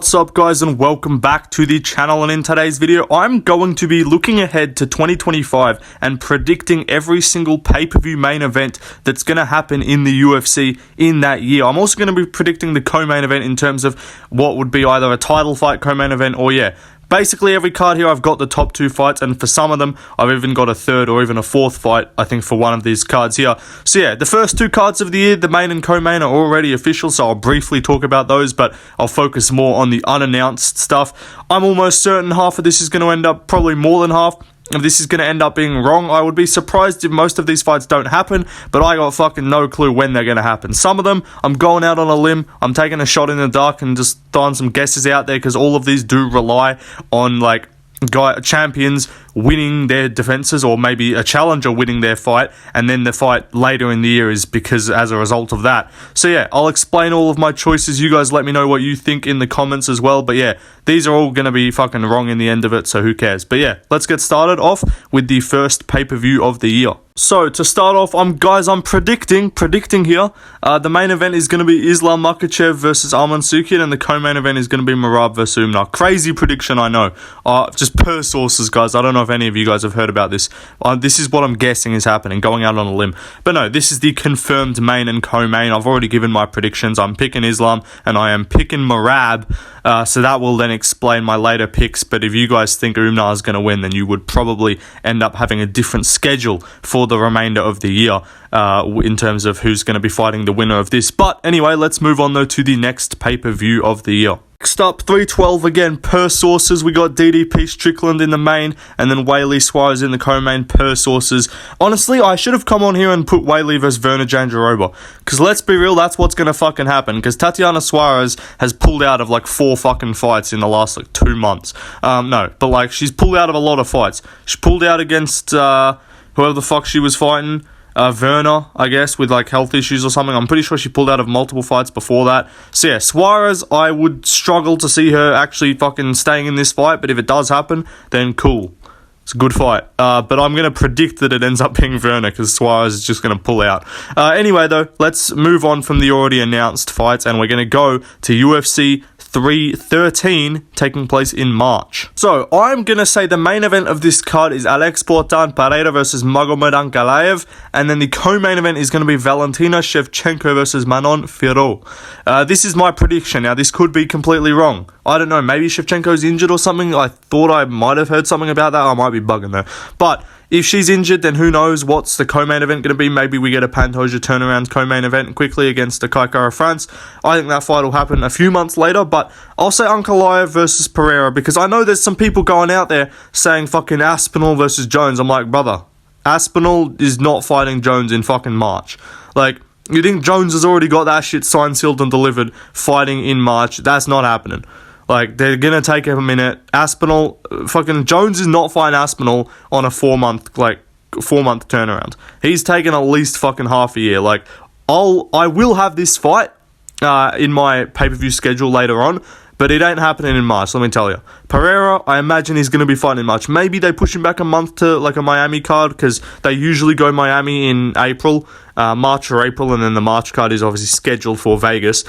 What's up guys, and welcome back to the channel. And in today's video I'm going to be looking ahead to 2025 and predicting every single pay-per-view main event that's going to happen in the UFC in that year. I'm also going to be predicting the co-main event in terms of what would be either a title fight co-main event or basically every card here I've got the top 2 fights, and for some of them I've even got a third or even a fourth fight, I think, for one of these cards here. So the first 2 cards of the year, the main and co-main, are already official, so I'll briefly talk about those, but I'll focus more on the unannounced stuff. I'm almost certain half of this is going to end up, probably more than half, if this is going to end up being wrong. I would be surprised if most of these fights don't happen, but I got fucking no clue when they're going to happen. Some of them, I'm going out on a limb, I'm taking a shot in the dark and just throwing some guesses out there, because all of these do rely on, champions winning their defenses, or maybe a challenger winning their fight, and then the fight later in the year is because as a result of that. So I'll explain all of my choices. You guys let me know what you think in the comments as well. But these are all going to be fucking wrong in the end of it, so who cares? But let's get started off with the first pay-per-view of the year. So to start off, I'm predicting here, the main event is going to be Islam Makhachev versus Arman Sukian, and the co-main event is going to be Merab versus Umar. Crazy prediction, I know. Just per sources, guys. I don't know if any of you guys have heard about this. This is what I'm guessing is happening, going out on a limb. But no, this is the confirmed main and co-main. I've already given my predictions. I'm picking Islam, and I am picking Merab. So that will then explain my later picks. But if you guys think Umar is going to win, then you would probably end up having a different schedule for the remainder of the year in terms of who's going to be fighting the winner of this. But anyway, let's move on though to the next pay-per-view of the year. Next up, 312, again, per sources, we got DDP Strickland in the main, and then Weili Suarez in the co-main, per sources. Honestly, I should have come on here and put Weili versus Virna Jandiroba, because let's be real, that's what's going to fucking happen, because Tatiana Suarez has pulled out of 4 fucking fights in the last 2 months. She's pulled out of a lot of fights. She pulled out against whoever the fuck she was fighting, Virna, I guess, with health issues or something. I'm pretty sure she pulled out of multiple fights before that. So Suarez, I would struggle to see her actually fucking staying in this fight, but if it does happen, then cool. It's a good fight. But I'm going to predict that it ends up being Virna, because Suarez is just going to pull out. Anyway, though, let's move on from the already announced fights, and we're going to go to UFC 313 taking place in March. So I'm gonna say the main event of this card is Alex Portan Pereira versus Magomed Ankalaev, and then the co-main event is going to be Valentina Shevchenko versus Manon Fiorot. This is my prediction. Now this could be completely wrong. I don't know, maybe Shevchenko's injured or something. I thought I might have heard something about that. I might be bugging though. But if she's injured, then who knows what's the co-main event going to be. Maybe we get a Pantoja turnaround co-main event quickly against the Kai Kara France. I think that fight will happen a few months later, but I'll say Ankalaev versus Pereira, because I know there's some people going out there saying fucking Aspinall versus Jones. I'm like, brother, Aspinall is not fighting Jones in fucking March. You think Jones has already got that shit signed, sealed, and delivered fighting in March? That's not happening. They're going to take a minute. Aspinall, fucking Jones is not fighting Aspinall on a 4-month turnaround. He's taken at least fucking half a year. I will have this fight in my pay-per-view schedule later on, but it ain't happening in March, let me tell you. Pereira, I imagine he's going to be fighting in March. Maybe they push him back a month to a Miami card, because they usually go Miami in April, March or April, and then the March card is obviously scheduled for Vegas.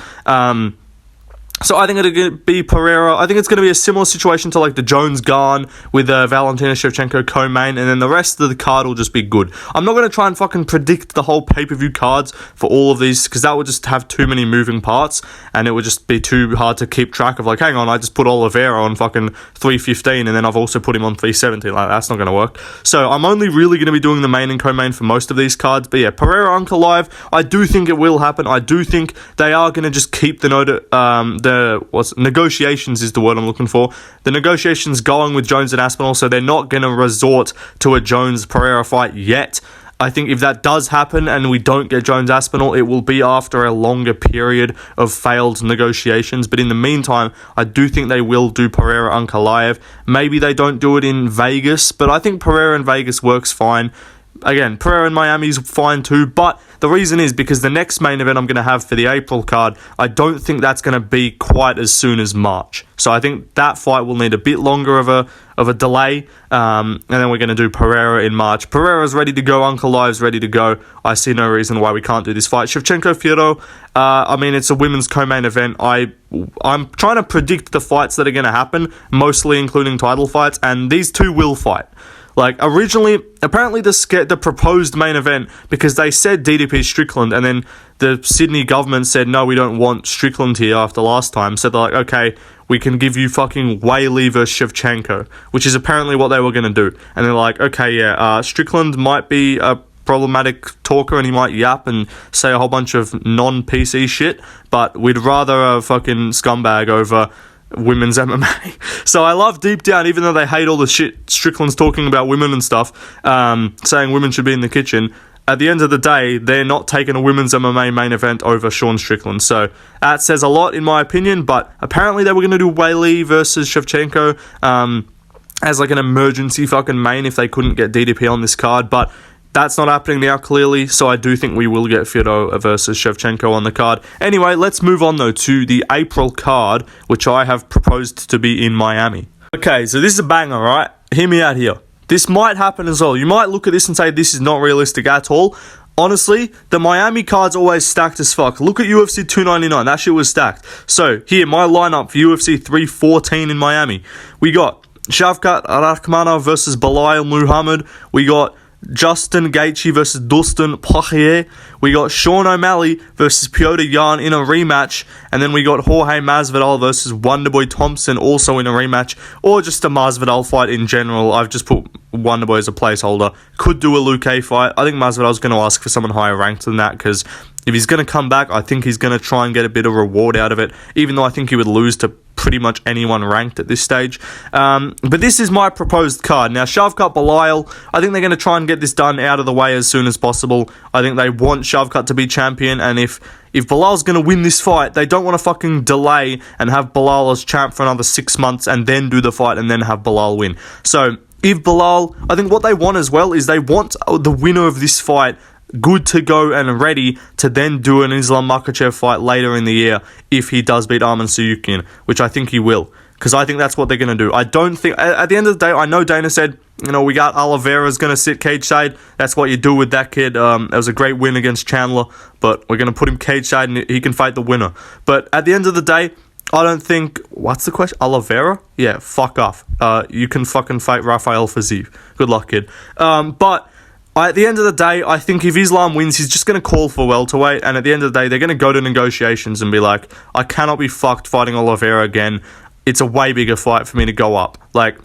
So I think it'll be Pereira. I think it's going to be a similar situation to the Jones-Garn with Valentina Shevchenko co-main, and then the rest of the card will just be good. I'm not going to try and fucking predict the whole pay-per-view cards for all of these, because that would just have too many moving parts, and it would just be too hard to keep track of. Hang on, I just put Oliveira on fucking 315, and then I've also put him on 370. That's not going to work. So I'm only really going to be doing the main and co-main for most of these cards. But Pereira Ankalaev, I do think it will happen. I do think they are going to just keep negotiations is the word I'm looking for. The negotiations going with Jones and Aspinall, so they're not going to resort to a Jones-Pereira fight yet. I think if that does happen and we don't get Jones-Aspinall, it will be after a longer period of failed negotiations. But in the meantime, I do think they will do Pereira Ankalaev. Maybe they don't do it in Vegas, but I think Pereira in Vegas works fine. Again, Pereira in Miami is fine too, but the reason is because the next main event I'm going to have for the April card, I don't think that's going to be quite as soon as March. So I think that fight will need a bit longer of a delay, and then we're going to do Pereira in March. Pereira's ready to go, Uncle Live's ready to go. I see no reason why we can't do this fight. Shevchenko-Fedor, I mean, it's a women's co-main event. I'm trying to predict the fights that are going to happen, mostly including title fights, and these two will fight. Like, originally, apparently the proposed main event, because they said DDP Strickland, and then the Sydney government said, no, we don't want Strickland here after last time. So they're like, okay, we can give you fucking Whaley versus Shevchenko, which is apparently what they were going to do. And they're like, okay, yeah, Strickland might be a problematic talker and he might yap and say a whole bunch of non-PC shit, but we'd rather a fucking scumbag over women's MMA. So I love deep down, even though they hate all the shit Strickland's talking about women and stuff, saying women should be in the kitchen, at the end of the day, they're not taking a women's MMA main event over Sean Strickland. So that says a lot in my opinion, but apparently they were going to do Whaley versus Shevchenko as like an emergency fucking main if they couldn't get DDP on this card, but that's not happening now, clearly, so I do think we will get Fedor versus Shevchenko on the card. Anyway, let's move on, though, to the April card, which I have proposed to be in Miami. Okay, so this is a banger, right? Hear me out here. This might happen as well. You might look at this and say this is not realistic at all. Honestly, the Miami card's always stacked as fuck. Look at UFC 299. That shit was stacked. So, here, my lineup for UFC 314 in Miami. We got Shavkat Rakhmonov versus Belal Muhammad. We got Justin Gaethje versus Dustin Poirier. We got Sean O'Malley versus Piotr Yan in a rematch, and then we got Jorge Masvidal versus Wonderboy Thompson also in a rematch, or just a Masvidal fight in general. I've just put Wonderboy as a placeholder. Could do a Luke fight. I think Masvidal's going to ask for someone higher ranked than that, because if he's going to come back, I think he's going to try and get a bit of reward out of it, even though I think he would lose to pretty much anyone ranked at this stage. But this is my proposed card. Now, Shavkat Belal, I think they're going to try and get this done out of the way as soon as possible. I think they want Shavkat to be champion, and if Belal's going to win this fight, they don't want to fucking delay and have Belal as champ for another 6 months and then do the fight and then have Belal win. So, if Belal, I think what they want as well is they want the winner of this fight good to go and ready to then do an Islam Makhachev fight later in the year if he does beat Arman Tsarukyan, which I think he will, because I think that's what they're going to do. I don't think, at the end of the day, I know Dana said, you know, we got Oliveira's going to sit cage side. That's what you do with that kid. It was a great win against Chandler, but we're going to put him cage side and he can fight the winner. But at the end of the day, I don't think, what's the question? Oliveira? Yeah, fuck off. You can fucking fight Rafael Fiziev. Good luck, kid. But at the end of the day, I think if Islam wins, he's just going to call for welterweight, and at the end of the day, they're going to go to negotiations and be like, I cannot be fucked fighting Oliveira again. It's a way bigger fight for me to go up. Like,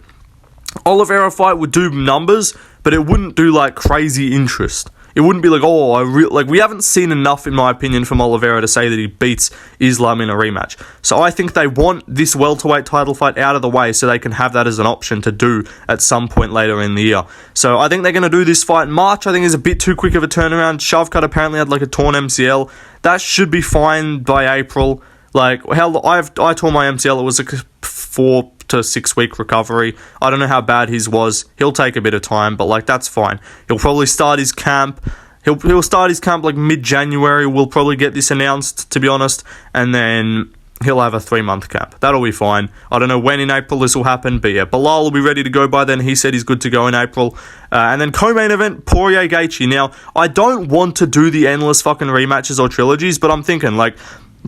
Oliveira fight would do numbers, but it wouldn't do, like, crazy interest. It wouldn't be like, we haven't seen enough, in my opinion, from Oliveira to say that he beats Islam in a rematch. So I think they want this welterweight title fight out of the way so they can have that as an option to do at some point later in the year. So I think they're going to do this fight in March. I think it's a bit too quick of a turnaround. Shavkat apparently had like a torn MCL. That should be fine by April. Like, hell, I tore my MCL. It was a 4 to 6 week recovery. I don't know how bad his was. He'll take a bit of time, but like, that's fine. He'll probably start his camp. He'll start his camp like mid-January. We'll probably get this announced, to be honest, and then he'll have a 3-month camp. That'll be fine. I don't know when in April this will happen, but yeah, Belal will be ready to go by then. He said he's good to go in April. And then co-main event, Poirier Gaethje. Now, I don't want to do the endless fucking rematches or trilogies, but I'm thinking, like,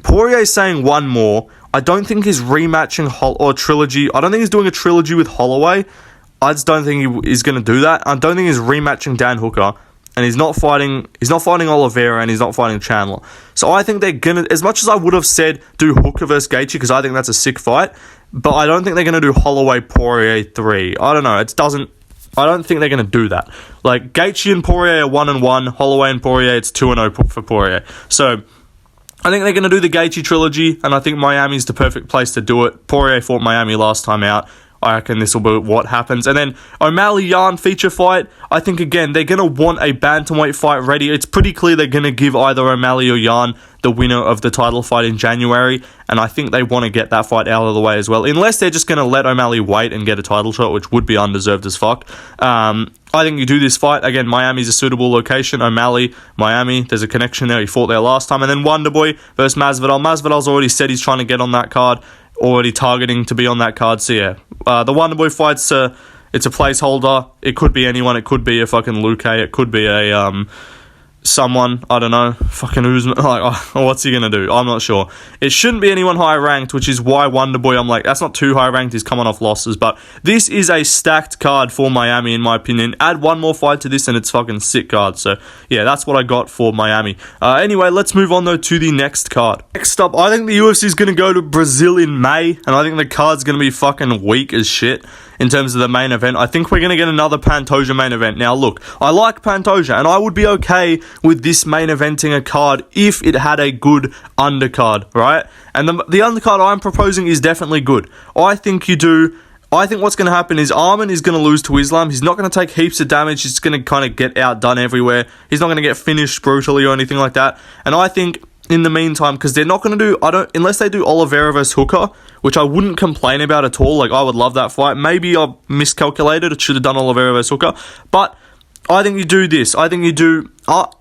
Poirier's saying one more. I don't think he's rematching or trilogy. I don't think he's doing a trilogy with Holloway. I just don't think he's going to do that. I don't think he's rematching Dan Hooker, and he's not fighting Oliveira, and he's not fighting Chandler. So I think they're going to, as much as I would have said do Hooker versus Gaethje, because I think that's a sick fight, but I don't think they're going to do Holloway Poirier 3. I don't know. I don't think they're going to do that. Like, Gaethje and Poirier are 1-1. Holloway and Poirier, it's 2-0 for Poirier. So I think they're going to do the Gaethje trilogy, and I think Miami's the perfect place to do it. Poirier fought Miami last time out. I reckon this will be what happens. And then O'Malley-Yan feature fight. I think, again, they're going to want a bantamweight fight ready. It's pretty clear they're going to give either O'Malley or Yan the winner of the title fight in January, and I think they want to get that fight out of the way as well. Unless they're just going to let O'Malley wait and get a title shot, which would be undeserved as fuck. I I think you do this fight. Again, Miami's a suitable location. O'Malley, Miami, there's a connection there. He fought there last time. And then Wonderboy versus Masvidal. Masvidal's already said he's trying to get on that card, already targeting to be on that card. So yeah, the Wonderboy fight's it's a placeholder. It could be anyone. It could be a fucking Luke. It could be a someone, I don't know, fucking Usman, like, oh, what's he gonna do? I'm not sure. It shouldn't be anyone high ranked, which is why Wonderboy, I'm like, that's not too high ranked, he's coming off losses, but this is a stacked card for Miami, in my opinion. Add one more fight to this and it's fucking sick card. So yeah, that's what I got for Miami. Anyway, let's move on though to the next card. Next up, I think the UFC is gonna go to Brazil in May, and I think the card's gonna be fucking weak as shit in terms of the main event. I think we're going to get another Pantoja main event. Now, look, I like Pantoja, and I would be okay with this main eventing a card if it had a good undercard, right? And the undercard I'm proposing is definitely good. I think what's going to happen is Arman is going to lose to Islam. He's not going to take heaps of damage. He's going to kind of get outdone everywhere. He's not going to get finished brutally or anything like that. And I think in the meantime, because they're not going to do, unless they do Oliveira versus Hooker, which I wouldn't complain about at all. Like, I would love that fight. Maybe I miscalculated. It should have done Oliveira versus Hooker. But I think you do this. I think you do,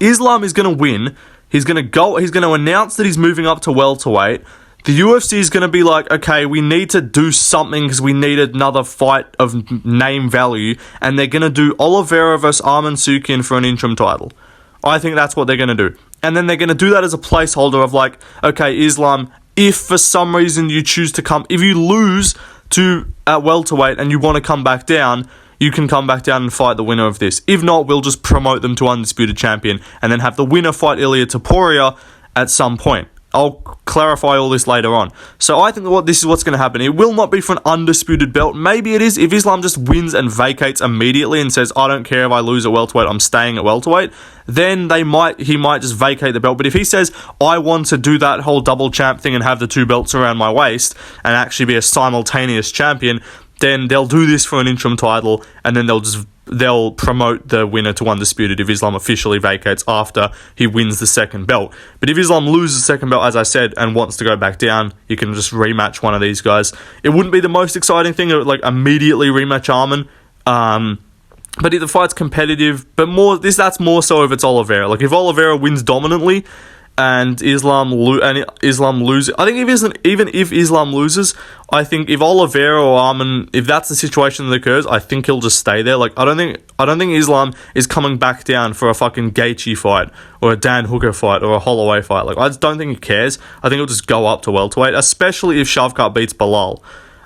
Islam is going to win. He's going to announce that he's moving up to welterweight. The UFC is going to be like, okay, we need to do something because we need another fight of name value. And they're going to do Oliveira versus Arman Sukian for an interim title. I think that's what they're going to do. And then they're going to do that as a placeholder of like, okay, Islam, if for some reason you choose to if you lose to at welterweight and you want to come back down, you can come back down and fight the winner of this. If not, we'll just promote them to undisputed champion and then have the winner fight Ilia Topuria at some point. I'll clarify all this later on. So I think this is what's going to happen. It will not be for an undisputed belt. Maybe it is. If Islam just wins and vacates immediately and says, I don't care if I lose at welterweight, I'm staying at welterweight, then he might just vacate the belt. But if he says, I want to do that whole double champ thing and have the two belts around my waist and actually be a simultaneous champion, then they'll do this for an interim title and then they'll promote the winner to undisputed if Islam officially vacates after he wins the second belt. But if Islam loses the second belt, as I said, and wants to go back down, you can just rematch one of these guys. It wouldn't be the most exciting thing to like immediately rematch Arman. But if the fight's competitive, but that's more so if it's Oliveira. Like if Oliveira wins dominantly and Islam loses, I think even if Islam loses, I think if Oliveira or Arman, if that's the situation that occurs, I think he'll just stay there. Like I don't think Islam is coming back down for a fucking Gaethje fight or a Dan Hooker fight or a Holloway fight. Like I just don't think he cares. I think he'll just go up to welterweight, especially if Shavkat beats Bilal.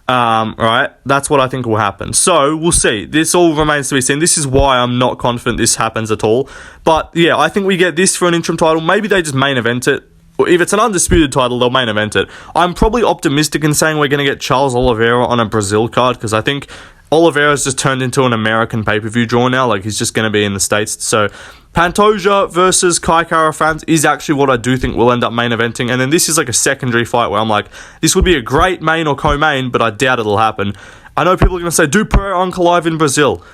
Right, that's what I think will happen. So we'll see. This all remains to be seen. This is why I'm not confident this happens at all. But yeah, I think we get this for an interim title. Maybe they just main event it. Or if it's an undisputed title, they'll main event it. I'm probably optimistic in saying we're going to get Charles Oliveira on a Brazil card because I think Oliveira's just turned into an American pay-per-view draw now. Like he's just going to be in the States. So Pantoja versus Kai Kara-France is actually what I do think will end up main eventing. And then this is like a secondary fight where I'm like, this would be a great main or co-main, but I doubt it'll happen. I know people are going to say, do Pereira Ankalaev in Brazil.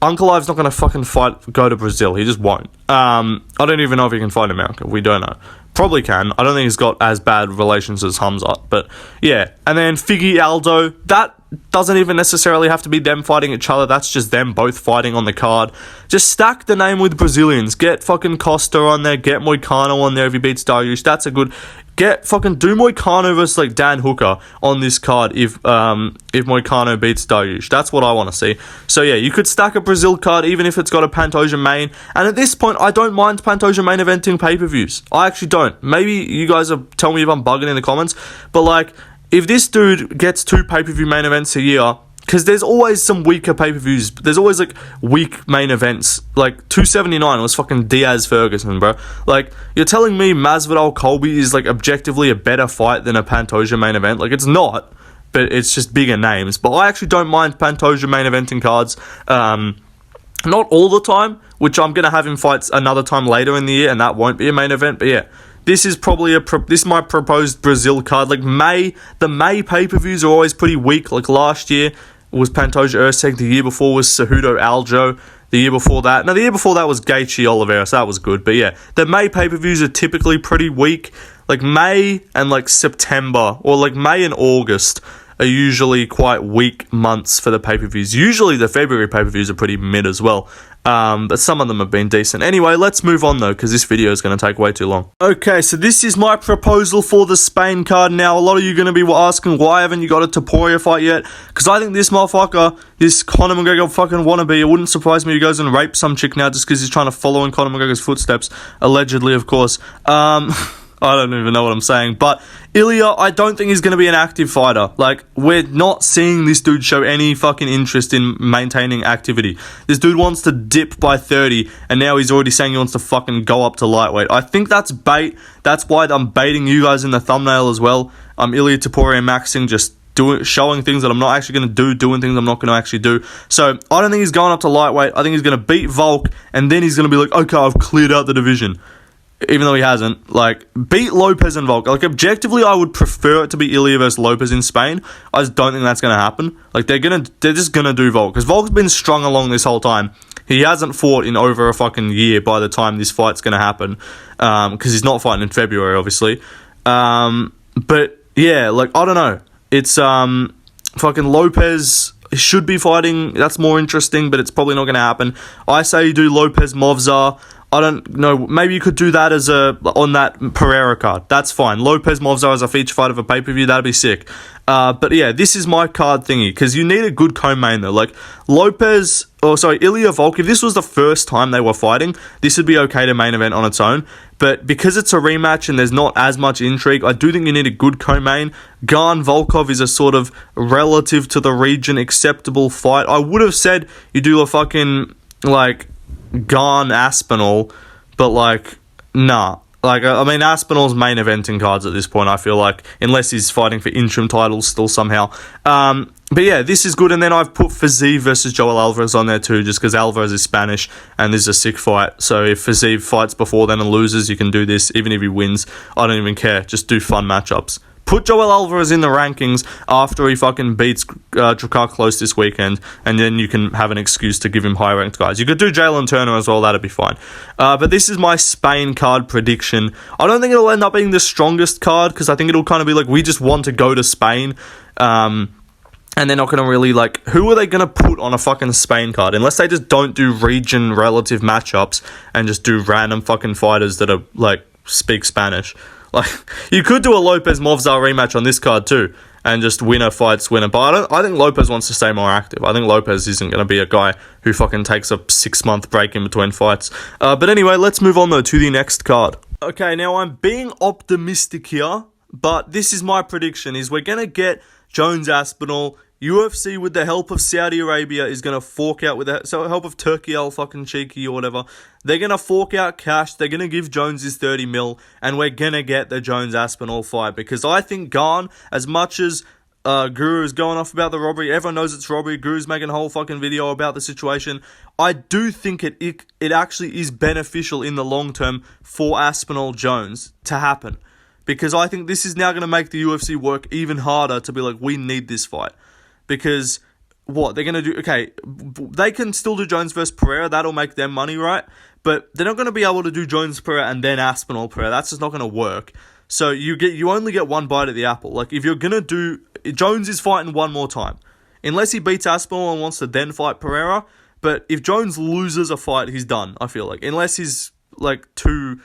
Ankalaev's not going to fucking go to Brazil. He just won't. I don't even know if he can fight in America. We don't know. Probably can. I don't think he's got as bad relations as Hamzat. But yeah. And then Figgy Aldo, that doesn't even necessarily have to be them fighting each other. That's just them both fighting on the card. Just stack the name with Brazilians. Get fucking Costa on there. Get Moicano on there if he beats Dariush. That's a good... do Moicano versus like Dan Hooker on this card if Moicano beats Dariush. That's what I want to see. So yeah, you could stack a Brazil card even if it's got a Pantoja main. And at this point, I don't mind Pantoja main eventing pay-per-views. I actually don't. Maybe you guys tell me if I'm bugging in the comments. But like, if this dude gets 2 pay-per-view main events a year, because there's always some weaker pay-per-views. There's always, like, weak main events. Like, 279 was fucking Diaz-Ferguson, bro. Like, you're telling me Masvidal-Colby is, like, objectively a better fight than a Pantoja main event? Like, it's not, but it's just bigger names. But I actually don't mind Pantoja main eventing cards. Not all the time, which I'm going to have him fights another time later in the year, and that won't be a main event. But, yeah. This is probably this is my proposed Brazil card. Like the May pay-per-views are always pretty weak. Like last year was Pantoja Erceg. The year before was Cejudo Aljo. The year before that was Gaethje Oliveira. So that was good. But yeah, the May pay-per-views are typically pretty weak. Like May and like September or like May and August are usually quite weak months for the pay-per-views. Usually the February pay-per-views are pretty mid as well. But some of them have been decent. Anyway, let's move on though, because this video is going to take way too long. Okay, so this is my proposal for the Spain card. Now, a lot of you are going to be asking, why haven't you got a Topuria fight yet? Because I think this motherfucker, this Conor McGregor fucking wannabe, it wouldn't surprise me if he goes and rapes some chick now just because he's trying to follow in Conor McGregor's footsteps. Allegedly, of course. I don't even know what I'm saying, but Ilya, I don't think he's going to be an active fighter. Like, we're not seeing this dude show any fucking interest in maintaining activity. This dude wants to dip by 30, and now he's already saying he wants to fucking go up to lightweight. I think that's bait. That's why I'm baiting you guys in the thumbnail as well. Ilya Topuria maxing, just showing things that I'm not actually going to do, doing things I'm not going to actually do. So, I don't think he's going up to lightweight. I think he's going to beat Volk, and then he's going to be like, okay, I've cleared out the division. Even though he hasn't, like, beat Lopez and Volk. Like, objectively, I would prefer it to be Ilya versus Lopez in Spain. I just don't think that's going to happen. Like, they're just going to do Volk. Because Volk's been strung along this whole time. He hasn't fought in over a fucking year by the time this fight's going to happen. Because he's not fighting in February, obviously. But, yeah, like, I don't know. It's, fucking Lopez should be fighting. That's more interesting, but it's probably not going to happen. I say you do Lopez Movzar. I don't know, maybe you could do that as on that Pereira card. That's fine. Lopez Movzar as a feature fight of a pay-per-view, that'd be sick. But yeah, this is my card thingy, because you need a good co-main though. Like, Ilya Volk, if this was the first time they were fighting, this would be okay to main event on its own. But because it's a rematch and there's not as much intrigue, I do think you need a good co-main. Gan Volkov is a sort of relative to the region acceptable fight. I would have said you do a fucking, like, Gan Aspinall, but like, nah. Like, I mean, Aspinall's main eventing cards at this point, I feel like, unless he's fighting for interim titles still somehow. But yeah, this is good. And then I've put Fiziev versus Joel Alvarez on there too, just because Alvarez is Spanish and this is a sick fight. So if Fiziev fights before then and loses, you can do this. Even if he wins, I don't even care. Just do fun matchups. Put Joel Alvarez in the rankings after he fucking beats Drakkar Close this weekend, and then you can have an excuse to give him high-ranked guys. You could do Jalen Turner as well, that'd be fine. But this is my Spain card prediction. I don't think it'll end up being the strongest card, because I think it'll kind of be like, we just want to go to Spain, and they're not going to really, like, who are they going to put on a fucking Spain card? Unless they just don't do region relative matchups, and just do random fucking fighters that are, like, speak Spanish. Like, you could do a Lopez Movzar rematch on this card too, and just winner fights winner. But I think Lopez wants to stay more active. I think Lopez isn't going to be a guy who fucking takes a 6-month break in between fights. But anyway, let's move on though to the next card. Okay, now I'm being optimistic here, but this is my prediction: is we're going to get Jones Aspinall. UFC, with the help of Saudi Arabia, is going to fork out with the help of Turkey Al fucking cheeky or whatever. They're going to fork out cash. They're going to give Jones his 30 mil, and we're going to get the Jones Aspinall fight, because I think Gan, as much as Guru is going off about the robbery, everyone knows it's robbery, Guru's making a whole fucking video about the situation, I do think it actually is beneficial in the long term for Aspinall Jones to happen, because I think this is now going to make the UFC work even harder to be like, we need this fight. Because what they're going to do, okay, they can still do Jones versus Pereira, that'll make them money, right? But they're not going to be able to do Jones Pereira and then Aspinall Pereira. That's just not going to work. So you only get one bite at the apple. Like, if you're going to do, Jones is fighting one more time, unless he beats Aspinall and wants to then fight Pereira. But if Jones loses a fight, he's done, I feel like, unless he's like too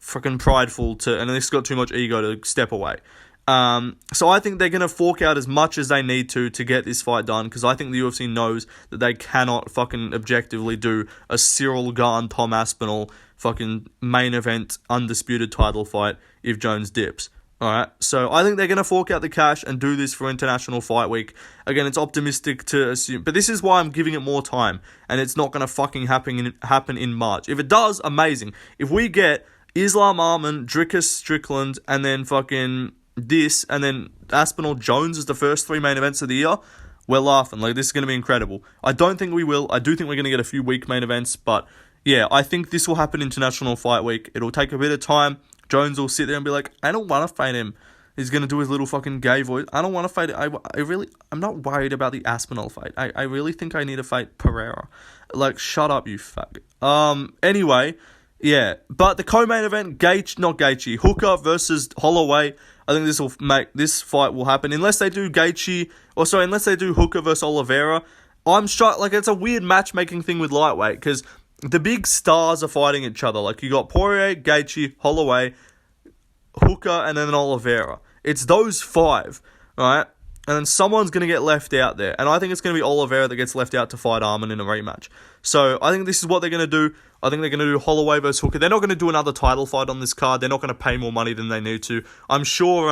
freaking prideful to, and he's got too much ego to step away. So I think they're going to fork out as much as they need to get this fight done, because I think the UFC knows that they cannot fucking objectively do a Cyril Gane, Tom Aspinall fucking main event undisputed title fight if Jones dips. Alright, so I think they're going to fork out the cash and do this for International Fight Week. Again, it's optimistic to assume, but this is why I'm giving it more time, and it's not going to fucking happen in March. If it does, amazing. If we get Islam Arman, Dricus Strickland, and then fucking this, and then Aspinall Jones as the first 3 main events of the year, we're laughing. Like, this is going to be incredible. I don't think we will. I do think we're going to get a few weak main events, but yeah, I think this will happen International Fight Week. It'll take a bit of time. Jones will sit there and be like, I don't want to fight him. He's going to do his little fucking gay voice. I don't want to fight him. I'm not worried about the Aspinall fight. I really think I need to fight Pereira. Like, shut up, you fag. Anyway, Yeah, but the co-main event, Hooker versus Holloway. I think this fight will happen unless they do unless they do Hooker versus Oliveira. I'm shocked. Like, it's a weird matchmaking thing with lightweight because the big stars are fighting each other. Like, you got Poirier, Gaethje, Holloway, Hooker, and then Oliveira. It's those five, right? And then someone's going to get left out there. And I think it's going to be Oliveira that gets left out to fight Arman in a rematch. So I think this is what they're going to do. I think they're going to do Holloway versus Hooker. They're not going to do another title fight on this card. They're not going to pay more money than they need to. I'm sure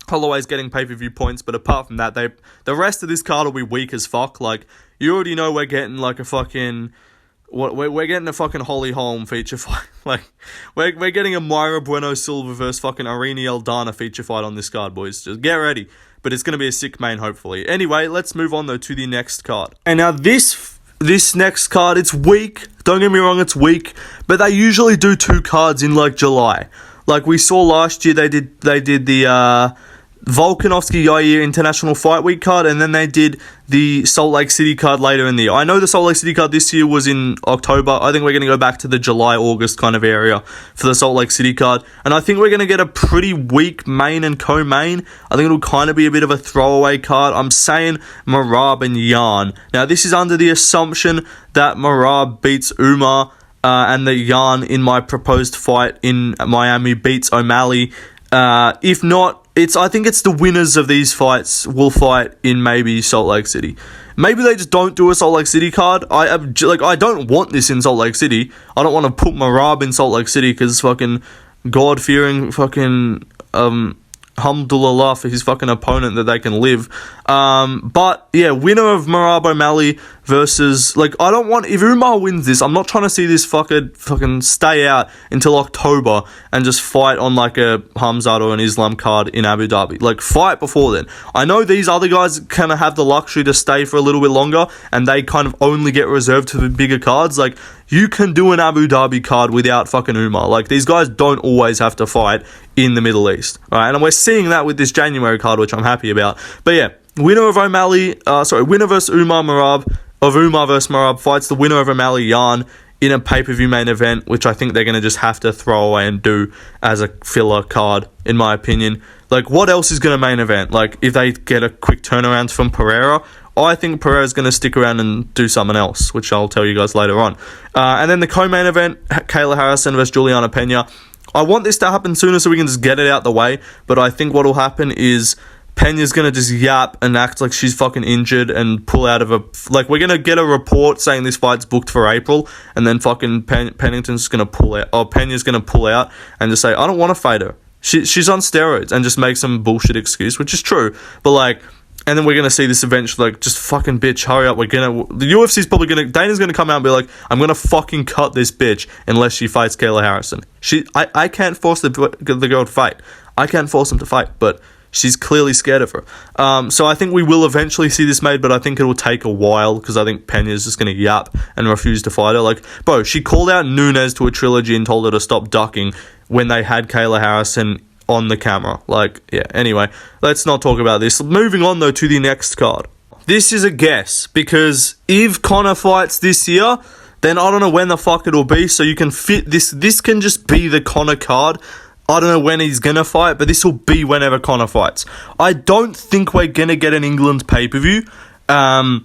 Holloway's getting pay-per-view points, but apart from that, the rest of this card will be weak as fuck. Like, you already know we're getting like a fucking... We're getting a fucking Holly Holm feature fight. Like, we're getting a Mayra Bueno Silva versus fucking Irene Aldana feature fight on this card, boys. Just get ready. But it's going to be a sick main, hopefully. Anyway, let's move on, though, to the next card. And now this next card, it's weak. Don't get me wrong, it's weak. But they usually do 2 cards in, like, July. Like, we saw last year, they did the Volkanovski-Yair International Fight Week card, and then they did the Salt Lake City card later in the year. I know the Salt Lake City card this year was in October. I think we're going to go back to the July, August kind of area for the Salt Lake City card. And I think we're going to get a pretty weak main and co-main. I think it'll kind of be a bit of a throwaway card. I'm saying Merab and Yan. Now, this is under the assumption that Merab beats Umar and the Yan in my proposed fight in Miami beats O'Malley. If not, I think it's the winners of these fights will fight in maybe Salt Lake City. Maybe they just don't do a Salt Lake City card. I don't want this in Salt Lake City. I don't want to put Merab in Salt Lake City because fucking God-fearing fucking alhamdulillah for his fucking opponent that they can live. But yeah, winner of Merab O'Malley versus, like, I don't want, if Umar wins this, I'm not trying to see this fucking stay out until October and just fight on like a Hamzat or an Islam card in Abu Dhabi. Like, fight before then. I know these other guys kind of have the luxury to stay for a little bit longer and they kind of only get reserved to the bigger cards. Like, you can do an Abu Dhabi card without fucking Umar. Like, these guys don't always have to fight in the Middle East. Alright, and we're seeing that with this January card, which I'm happy about. But yeah, winner of winner versus Umar Merab, of Umar versus Merab fights the winner of O'Malley Yan in a pay-per-view main event, which I think they're going to just have to throw away and do as a filler card, in my opinion. Like, what else is going to main event? Like, if they get a quick turnaround from Pereira, I think Pereira's going to stick around and do something else, which I'll tell you guys later on. And then the co-main event, Kayla Harrison versus Juliana Pena. I want this to happen sooner so we can just get it out the way, but I think what will happen is Pena's going to just yap and act like she's fucking injured and pull out of like, we're going to get a report saying this fight's booked for April, and then fucking Pennington's going to pull out, or Pena's going to pull out and just say, I don't want to fight her. She's on steroids, and just make some bullshit excuse, which is true, but like, and then we're going to see this eventually, like, just fucking bitch, hurry up, the UFC's probably Dana's going to come out and be like, I'm going to fucking cut this bitch unless she fights Kayla Harrison. I can't force the girl to fight. I can't force him to fight, but she's clearly scared of her. So I think we will eventually see this made, but I think it will take a while because I think Pena's just going to yap and refuse to fight her. Like, bro, she called out Nunes to a trilogy and told her to stop ducking when they had Kayla Harrison on the camera. Like, yeah, anyway, let's not talk about this. Moving on, though, to the next card. This is a guess, because if Conor fights this year, then I don't know when the fuck it'll be, so you can fit this. This can just be the Conor card. I don't know when he's going to fight, but this will be whenever Conor fights. I don't think we're going to get an England pay-per-view. I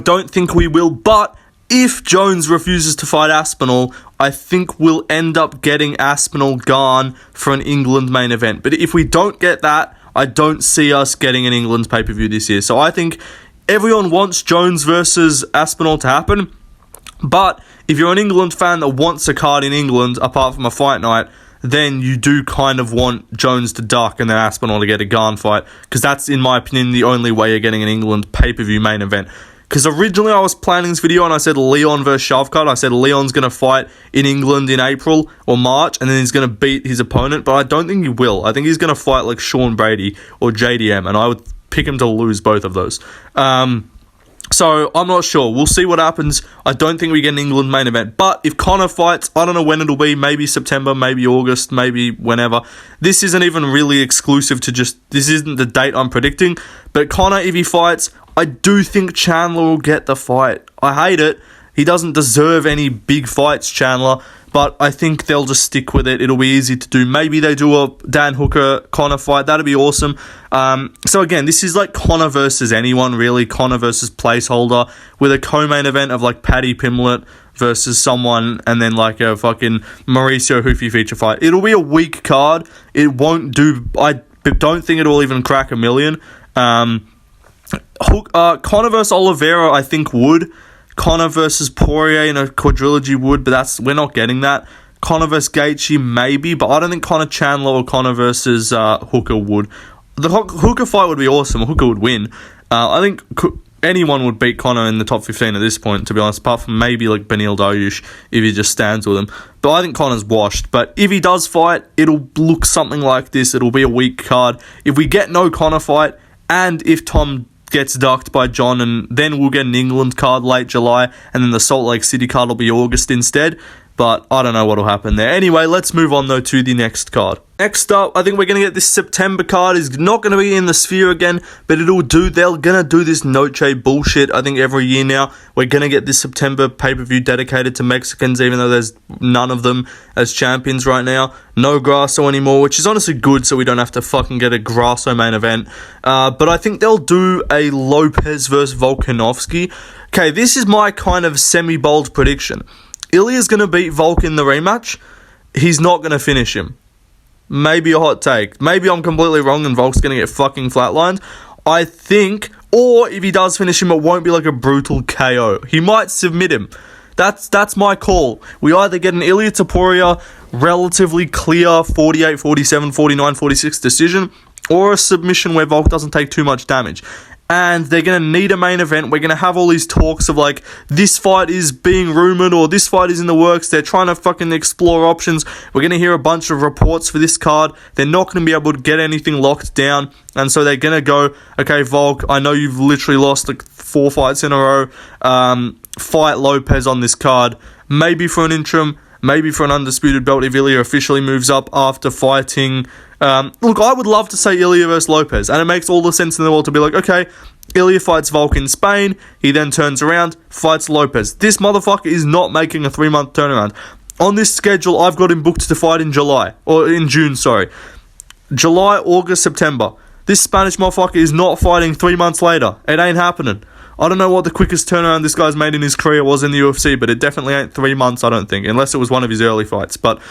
don't think we will, but if Jones refuses to fight Aspinall, I think we'll end up getting Aspinall gone for an England main event. But if we don't get that, I don't see us getting an England pay-per-view this year. So I think everyone wants Jones versus Aspinall to happen. But if you're an England fan that wants a card in England, apart from a fight night, then you do kind of want Jones to duck and then Aspinall to get a Garn fight. Because that's, in my opinion, the only way you're getting an England pay-per-view main event. Because originally I was planning this video and I said Leon versus Shavkat. I said Leon's going to fight in England in April or March and then he's going to beat his opponent. But I don't think he will. I think he's going to fight like Sean Brady or JDM. And I would pick him to lose both of those. So I'm not sure. We'll see what happens. I don't think we get an England main event. But if Conor fights, I don't know when it'll be. Maybe September, maybe August, maybe whenever. This isn't even really exclusive to just... This isn't the date I'm predicting. But Conor, if he fights, I do think Chandler will get the fight. I hate it. He doesn't deserve any big fights, Chandler. but I think they'll just stick with it. It'll be easy to do. Maybe they do a Dan Hooker Conor fight. That'd be awesome. So again, this is like Conor versus anyone, really. Conor versus placeholder with a co-main event of like Paddy Pimblett versus someone, and then like a fucking Mauricio Hoofy feature fight. It'll be a weak card. It won't do... I don't think it'll even crack a million. Conor versus Oliveira, I think would. Conor versus Poirier in a quadrilogy would, but we're not getting that. Conor versus Gaethje, maybe, but I don't think Conor Chandler or Conor versus Hooker would. The Hooker fight would be awesome. Hooker would win. I think anyone would beat Conor in the top 15 at this point, to be honest, apart from maybe like Beneil Dariush if he just stands with him. But I think Conor's washed. But if he does fight, it'll look something like this. It'll be a weak card. If we get no Conor fight, and if Tom gets ducked by John, and then we'll get an England card late July, and then the Salt Lake City card will be August instead. But I don't know what will happen there. Anyway, let's move on though to the next card. Next up, I think we're going to get this September card. Is not going to be in the Sphere again, but it'll do. They're going to do this Noche bullshit, I think, every year now. We're going to get this September pay-per-view dedicated to Mexicans, even though there's none of them as champions right now. No Grasso anymore, which is honestly good, so we don't have to fucking get a Grasso main event. But I think they'll do a Lopez versus Volkanovski. Okay, this is my kind of semi-bold prediction. Ilya's going to beat Volk in the rematch. He's not going to finish him. Maybe a hot take. Maybe I'm completely wrong and Volk's going to get fucking flatlined. I think, or if he does finish him, it won't be like a brutal KO. He might submit him. That's my call. We either get an Ilya Topuria relatively clear 48, 47, 49, 46 decision, or a submission where Volk doesn't take too much damage. And they're going to need a main event. We're going to have all these talks of like, this fight is being rumoured or this fight is in the works. They're trying to fucking explore options. We're going to hear a bunch of reports for this card. They're not going to be able to get anything locked down. And so they're going to go, okay, Volk, I know you've literally lost like 4 fights in a row. Fight Lopez on this card. Maybe for an interim, maybe for an undisputed belt if Ilya officially moves up after fighting. Look, I would love to say Ilya versus Lopez, and it makes all the sense in the world to be like, okay, Ilya fights Volk in Spain, he then turns around, fights Lopez. This motherfucker is not making a 3-month turnaround. On this schedule, I've got him booked to fight in June, sorry. July, August, September. This Spanish motherfucker is not fighting 3 months later. It ain't happening. I don't know what the quickest turnaround this guy's made in his career was in the UFC, but it definitely ain't 3 months, I don't think, unless it was one of his early fights. But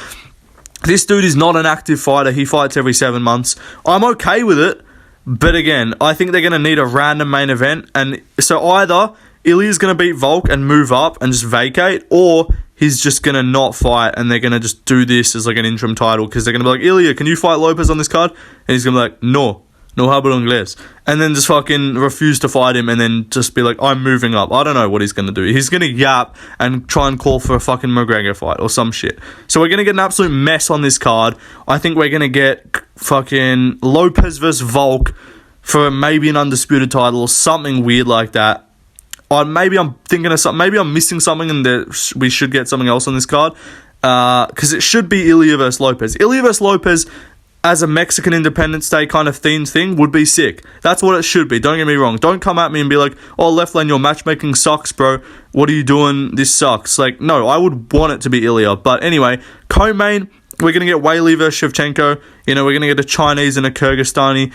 this dude is not an active fighter. He fights every 7 months. I'm okay with it, but again, I think they're going to need a random main event. And so either Ilya's going to beat Volk and move up and just vacate, or he's just going to not fight and they're going to just do this as like an interim title because they're going to be like, Ilya, can you fight Lopez on this card? And he's going to be like, no hablo inglés. And then just fucking refuse to fight him and then just be like, I'm moving up. I don't know what he's going to do. He's going to yap and try and call for a fucking McGregor fight or some shit. So we're going to get an absolute mess on this card. I think we're going to get fucking Lopez versus Volk for maybe an undisputed title or something weird like that. Or maybe I'm thinking of something. Maybe I'm missing something and we should get something else on this card. Because it should be Ilya versus Lopez. Ilya versus Lopez as a Mexican Independence Day kind of themed thing would be sick. That's what it should be. Don't get me wrong. Don't come at me and be like, oh, Left Lane, your matchmaking sucks, bro. What are you doing? This sucks. Like, no, I would want it to be Ilya. But anyway, co-main, we're going to get Weili versus Shevchenko. You know, we're going to get a Chinese and a Kyrgyzstani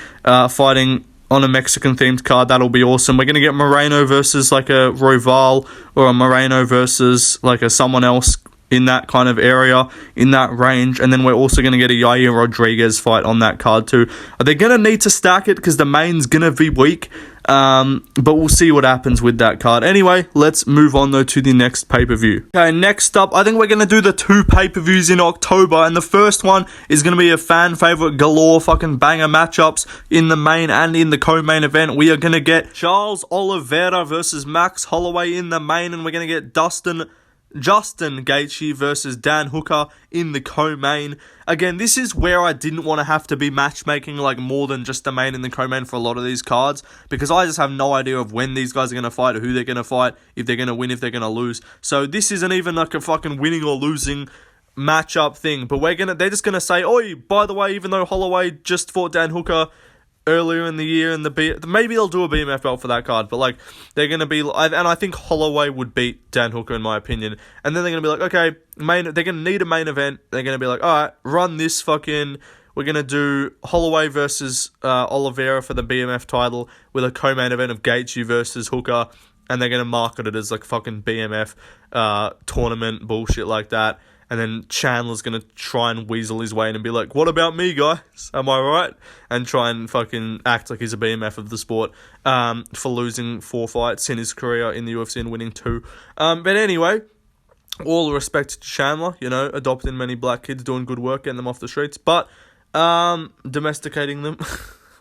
fighting on a Mexican-themed card. That'll be awesome. We're going to get Moreno versus like a Royval or a Moreno versus like a someone else in that kind of area, in that range. And then we're also going to get a Yair Rodriguez fight on that card too. They're going to need to stack it because the main's going to be weak. But we'll see what happens with that card. Anyway, let's move on though to the next pay-per-view. Okay, next up, I think we're going to do the 2 pay-per-views in October. And the first one is going to be a fan favorite galore fucking banger matchups in the main and in the co-main event. We are going to get Charles Oliveira versus Max Holloway in the main. And we're going to get Justin Gaethje versus Dan Hooker in the co-main. Again, this is where I didn't want to have to be matchmaking like more than just the main and the co-main for a lot of these cards, because I just have no idea of when these guys are going to fight or who they're going to fight, if they're going to win, if they're going to lose. So this isn't even like a fucking winning or losing matchup thing, but they're just going to say, oh, by the way, even though Holloway just fought Dan Hooker, earlier in the year, and maybe they'll do a BMF belt for that card, but like they're gonna be, and I think Holloway would beat Dan Hooker in my opinion, and then they're gonna be like, okay, they're gonna need a main event. They're gonna be like, all right, run this fucking. We're going to do Holloway versus Oliveira for the BMF title with a co-main event of Gaethje versus Hooker, and they're going to market it as like fucking BMF tournament bullshit like that. And then Chandler's going to try and weasel his way in and be like, what about me, guys? Am I right? And try and fucking act like he's a BMF of the sport for losing 4 fights in his career in the UFC and winning 2. But anyway, all respect to Chandler, you know, adopting many black kids, doing good work, getting them off the streets. But domesticating them.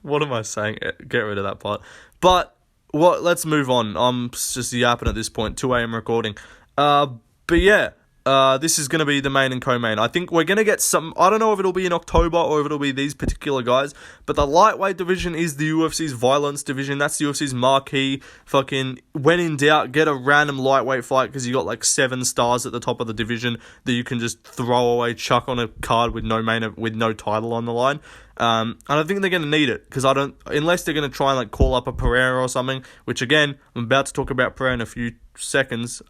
What am I saying? Get rid of that part. But let's move on. I'm just yapping at this point. 2 a.m. recording. But yeah, this is going to be the main and co-main. I think we're going to get some. I don't know if it'll be in October or if it'll be these particular guys. But the lightweight division is the UFC's violence division. That's the UFC's marquee. Fucking, when in doubt, get a random lightweight fight because you got like 7 stars at the top of the division that you can just throw away, chuck on a card with no title on the line. And I think they're going to need it because unless they're going to try and like call up a Pereira or something, which again, I'm about to talk about Pereira in a few seconds.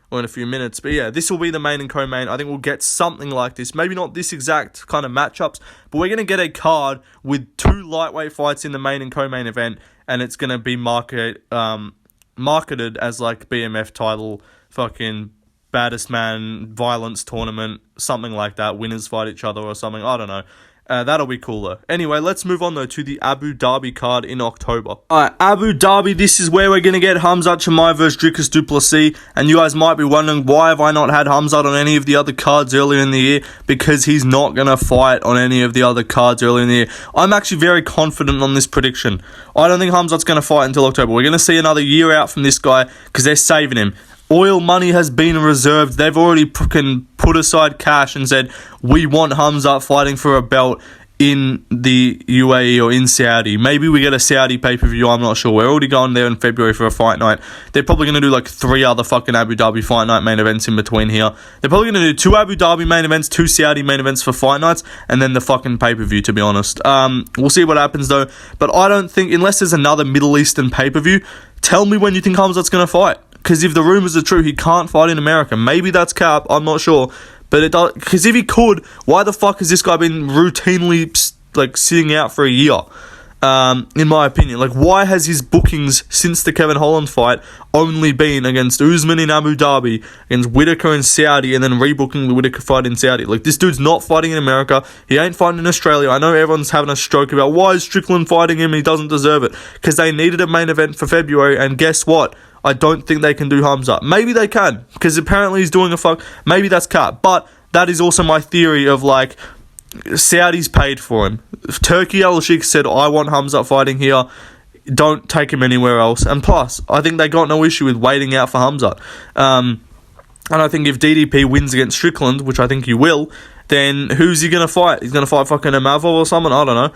Or in a few minutes. But yeah, this will be the main and co-main. I think we'll get something like this. Maybe not this exact kind of matchups, but we're going to get a card with 2 lightweight fights in the main and co-main event, and it's going to be marketed as like BMF title, fucking baddest man, violence tournament, something like that. Winners fight each other or something. I don't know. That'll be cooler. Anyway, let's move on though to the Abu Dhabi card in October. Alright, Abu Dhabi, this is where we're going to get Khamzat Chimaev versus Dricus du Plessis, and you guys might be wondering, why have I not had Khamzat on any of the other cards earlier in the year? Because he's not going to fight on any of the other cards earlier in the year. I'm actually very confident on this prediction. I don't think Khamzat's going to fight until October. We're going to see another year out from this guy because they're saving him. Oil money has been reserved. They've already put aside cash and said, we want Khamzat fighting for a belt in the UAE or in Saudi. Maybe we get a Saudi pay-per-view, I'm not sure. We're already going there in February for a fight night. They're probably going to do like 3 other fucking Abu Dhabi fight night main events in between here. They're probably going to do 2 Abu Dhabi main events, 2 Saudi main events for fight nights, and then the fucking pay-per-view, to be honest. We'll see what happens though. But I don't think, unless there's another Middle Eastern pay-per-view, tell me when you think Khamzat's going to fight. Because if the rumours are true, he can't fight in America. Maybe that's cap, I'm not sure. But it does, because if he could, why the fuck has this guy been routinely like sitting out for a year? In my opinion, like, why has his bookings since the Kevin Holland fight only been against Usman in Abu Dhabi, against Whittaker in Saudi, and then rebooking the Whittaker fight in Saudi? Like, this dude's not fighting in America. He ain't fighting in Australia. I know everyone's having a stroke about why is Strickland fighting him and he doesn't deserve it. Because they needed a main event for February, and guess what? I don't think they can do Khamzat. Maybe they can, because apparently he's doing a fuck. Maybe that's cut. But that is also my theory of, like, Saudis paid for him. Turkey Al-Sheikh said, I want Khamzat fighting here. Don't take him anywhere else. And plus, I think they got no issue with waiting out for Khamzat. And I think if DDP wins against Strickland, which I think he will, then who's he going to fight? He's going to fight fucking Amavo or someone? I don't know.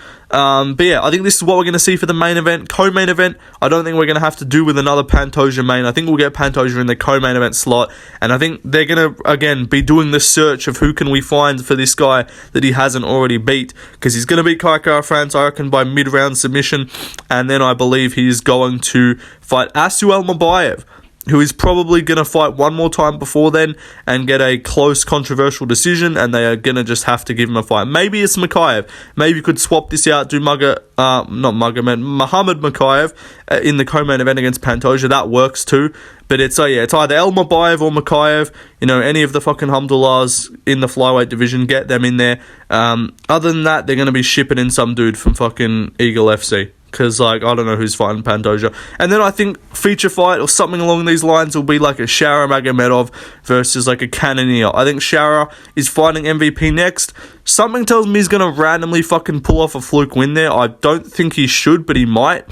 But yeah, I think this is what we're going to see for the main event. Co-main event, I don't think we're going to have to do with another Pantoja main. I think we'll get Pantoja in the co-main event slot. And I think they're going to, again, be doing the search of who can we find for this guy that he hasn't already beat. Because he's going to beat Kai Kara-France, I reckon, by mid-round submission. And then I believe he's going to fight Asu Al-Mabayev, who is probably going to fight one more time before then and get a close, controversial decision, and they are going to just have to give him a fight. Maybe it's Makayev. Maybe you could swap this out, do Muhammad Makayev in the co-main event against Pantoja. That works too. But it's either El Mabayev or Makayev. You know, any of the fucking Hamdullahs in the flyweight division, get them in there. Other than that, they're going to be shipping in some dude from fucking Eagle FC. Because, like, I don't know who's fighting Pantoja. And then I think feature fight or something along these lines will be like a Shara Magomedov versus like a Cannonier. I think Shara is fighting MVP next. Something tells me he's going to randomly fucking pull off a fluke win there. I don't think he should, but he might.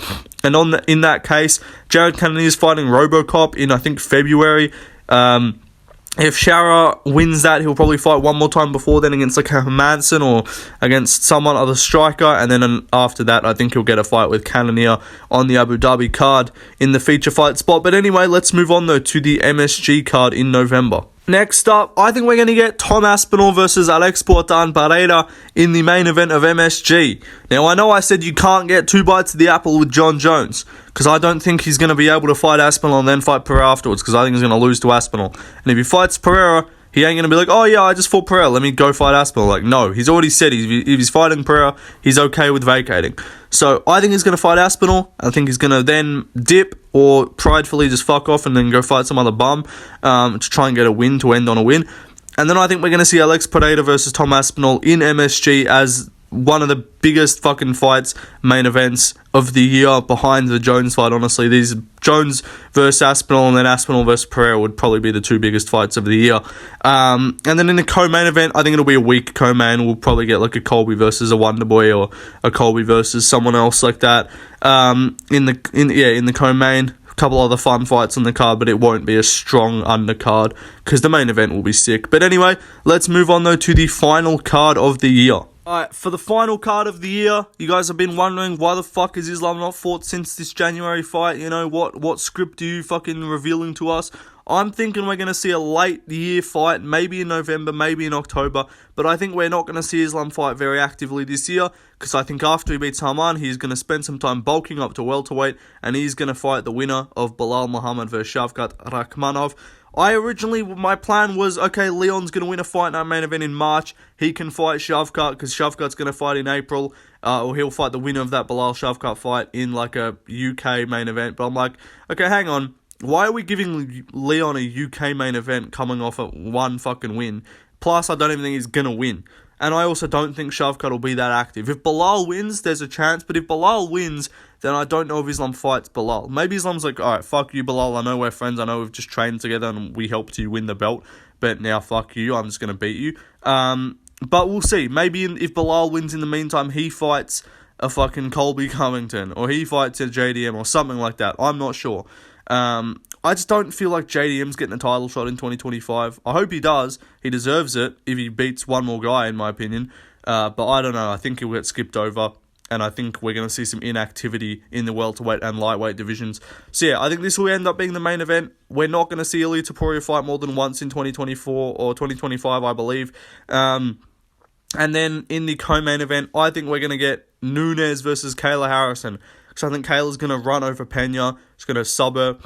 And in that case, Jared Cannonier is fighting Robocop in, I think, February. If Shara wins that, he'll probably fight one more time before then against like a Hermanson or against someone other striker, and then after that I think he'll get a fight with Cannonier on the Abu Dhabi card in the feature fight spot. But anyway, let's move on though to the MSG card in November. Next up, I think we're going to get Tom Aspinall versus Alex Portan Pereira in the main event of MSG. Now, I know I said you can't get two bites of the apple with John Jones, because I don't think he's going to be able to fight Aspinall and then fight Pereira afterwards, because I think he's going to lose to Aspinall. And if he fights Pereira, he ain't going to be like, oh yeah, I just fought Pereira, let me go fight Aspinall. Like, no, he's already said if he's fighting Pereira, he's okay with vacating. So, I think he's going to fight Aspinall. I think he's going to then dip or pridefully just fuck off and then go fight some other bum to try and get a win, to end on a win. And then I think we're going to see Alex Pereira versus Tom Aspinall in MSG as one of the biggest fucking fights, main events of the year, behind the Jones fight. Honestly, these Jones versus Aspinall and then Aspinall versus Pereira would probably be the two biggest fights of the year. And then in the co-main event, I think it'll be a weak co-main. We'll probably get like a Colby versus a Wonderboy or a Colby versus someone else like that. In the co-main. Couple other fun fights on the card, but it won't be a strong undercard because the main event will be sick. But anyway, let's move on though to the final card of the year. Alright, for the final card of the year, you guys have been wondering why the fuck is Islam not fought since this January fight? You know, what script are you fucking revealing to us? I'm thinking we're going to see a late year fight, maybe in November, maybe in October, but I think we're not going to see Islam fight very actively this year, because I think after he beats Haman, he's going to spend some time bulking up to welterweight, and he's going to fight the winner of Bilal Muhammad versus Shavkat Rakhmonov. My plan was, okay, Leon's going to win a fight night main event in March. He can fight Shavkat, because Shavkat's going to fight in April, or he'll fight the winner of that Bilal Shavkat fight in like a UK main event. But I'm like, okay, hang on. Why are we giving Leon a UK main event coming off at one fucking win? Plus, I don't even think he's going to win. And I also don't think Shavkat will be that active. If Bilal wins, there's a chance. But if Bilal wins, then I don't know if Islam fights Bilal. Maybe Islam's like, alright, fuck you, Bilal. I know we're friends. I know we've just trained together and we helped you win the belt. But now, fuck you. I'm just going to beat you. But we'll see. Maybe if Bilal wins in the meantime, he fights a fucking Colby Covington. Or he fights a JDM or something like that. I'm not sure. I just don't feel like JDM's getting a title shot in 2025. I hope he does. He deserves it if he beats one more guy, in my opinion. But I don't know. I think he'll get skipped over. And I think we're going to see some inactivity in the welterweight and lightweight divisions. So yeah, I think this will end up being the main event. We're not going to see Ilia Topuria fight more than once in 2024 or 2025, I believe. And then in the co-main event, I think we're going to get Nunes versus Kayla Harrison. So I think Kayla's going to run over Pena. She's going to sub her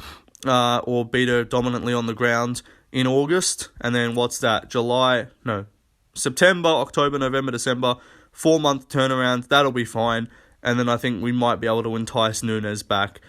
or beat her dominantly on the ground in August. And then what's that? September, October, November, December. 4-month turnaround. That'll be fine. And then I think we might be able to entice Nunes back.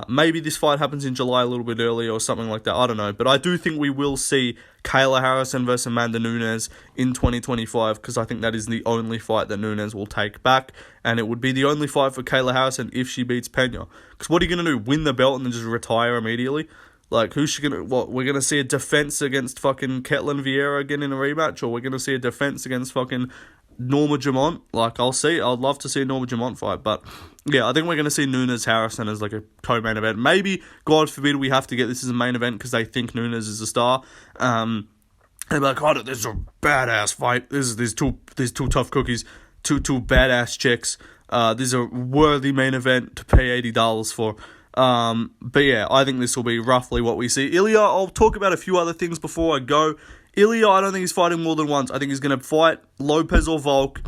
Maybe this fight happens in July a little bit earlier or something like that. I don't know. But I do think we will see Kayla Harrison versus Amanda Nunes in 2025, because I think that is the only fight that Nunes will take back. And it would be the only fight for Kayla Harrison if she beats Pena. Because what are you going to do? Win the belt and then just retire immediately? Like, who's she going to... What, we're going to see a defense against fucking Ketlin Vieira again in a rematch? Or we're going to see a defense against fucking Norma Jamont? Like, I'd love to see a Norma Jamont fight. But, yeah, I think we're going to see Nunes Harrison as, like, a co-main event. Maybe, God forbid, we have to get this as a main event because they think Nunes is a star. They're like, oh, this is a badass fight. There's two tough cookies. Two badass chicks. This is a worthy main event to pay $80 for. But yeah, I think this will be roughly what we see. Ilia, I'll talk about a few other things before I go. Ilia, I don't think he's fighting more than once. I think he's going to fight Lopez or Volk,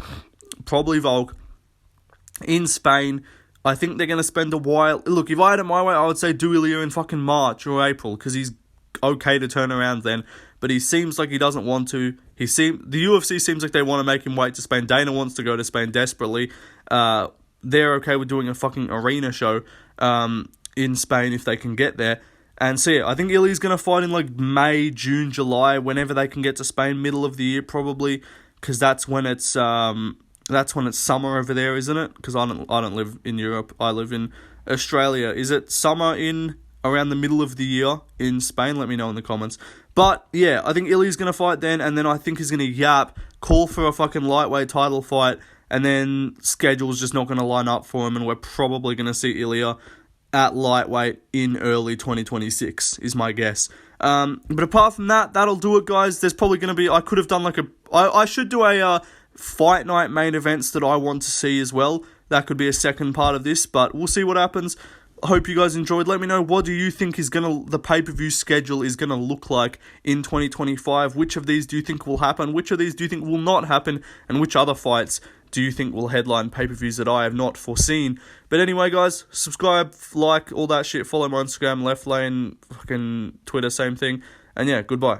probably Volk, in Spain. I think they're going to spend a while. Look, if I had it my way, I would say do Ilia in fucking March or April, because he's okay to turn around then. But he seems like he doesn't want to. The UFC seems like they want to make him wait to Spain. Dana wants to go to Spain desperately. They're okay with doing a fucking arena show in Spain if they can get there. And so yeah, I think Ili's going to fight in like May, June, July, whenever they can get to Spain, middle of the year probably, because that's when it's summer over there, isn't it? Because I don't live in Europe. I live in Australia. Is it summer in around the middle of the year in Spain? Let me know in the comments. But yeah, I think Ili's going to fight then, and then I think he's going to call for a fucking lightweight title fight, and then schedule's just not going to line up for him, and we're probably going to see Ilia at lightweight in early 2026, is my guess. But apart from that, that'll do it, guys. There's probably going to be... I could have done like I should do a fight night main events that I want to see as well. That could be a second part of this, but we'll see what happens. I hope you guys enjoyed. Let me know, what do you think the pay-per-view schedule is gonna look like in 2025? Which of these do you think will happen? Which of these do you think will not happen? And which other fights do you think will headline pay-per-views that I have not foreseen? But anyway, guys, subscribe, like, all that shit. Follow my Instagram, Left Lane, fucking Twitter, same thing. And yeah, goodbye.